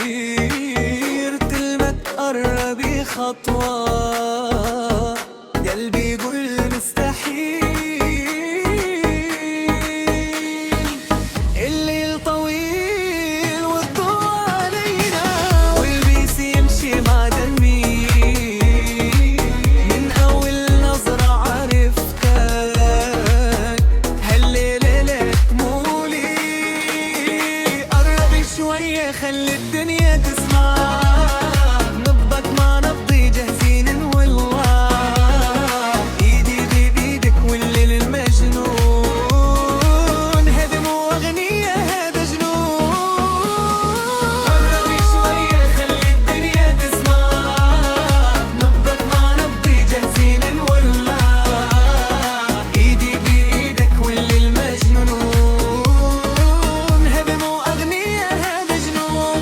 خطير، تلمك قربي خطوة قلبي يقول مستحيل. الليل طويل والضوء علينا، والبيس يمشي مع دمي، من أول نظرة عرفتك هالليلة لك مولي. قربي شوية خلي الدنيا تسمع، نبضك مع نبضي جاهزين نولع، ايدي بايدك والليل المجنون، هذا مو أغنية هذا جنون. قربي شوية خلي الدنيا تسمع، نبضك مع نبضي جاهزين نولع، ايدي بايدك والليل مجنون، هذا مو أغنية هذا جنون.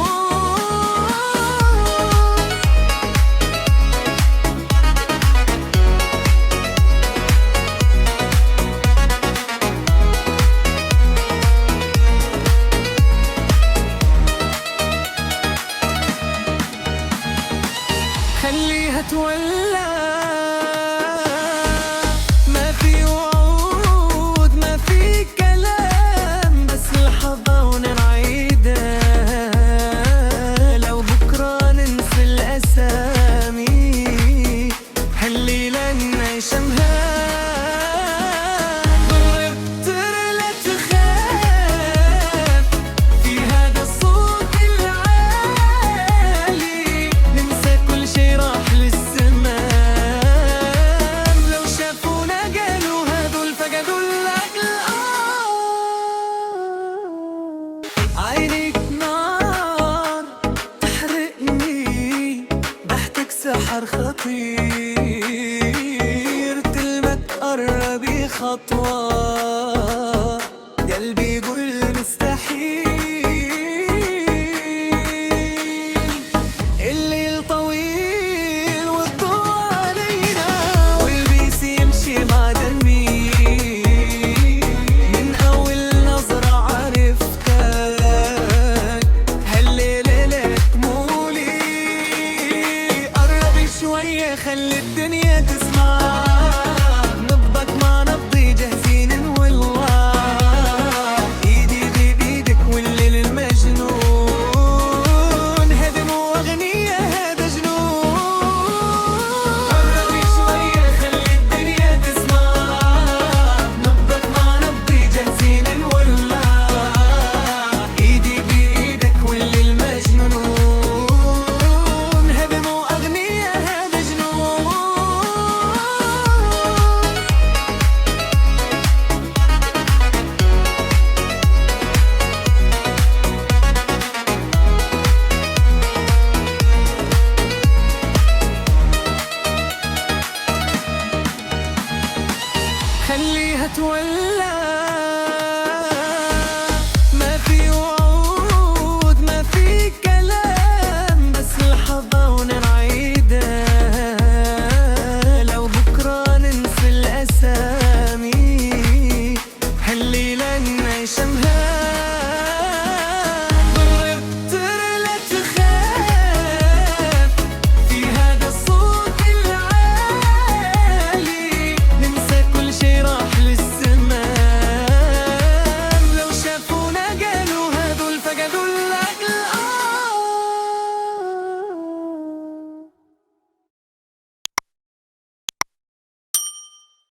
خليها تولع، ما في وعود ما في كلام، بس لحظة ونعيدها، لو بكرة ننسى الأسامي هالليلة نعيشها. قربت لا تخاف في هذا الصوت العالي، ننسى كل شي راح للسماء، لو شافونا قالوا هذول فقدوا العقل. عينيك نار تحرقني، ضحكك سحر خطير، تلمك قربي خطوة قلبي يقول مستحيل. الليل طويل والضوء علينا، والبيس يمشي مع دمي، من أول نظرة عرفتك هالليلة لك مولي. قربي شوية خلي الدنيا تسمع، نبضك مع نبضي جاهزين نولع، ايدي بايدك والليل المجنون، هذا مو أغنية هذا جنون. قربي شوية خلي الدنيا تسمع، نبضك مع نبضي جاهزين نولع، ايدي بايدك والليل مجنون، هذا مو أغنية هذا جنون. خليها تولع،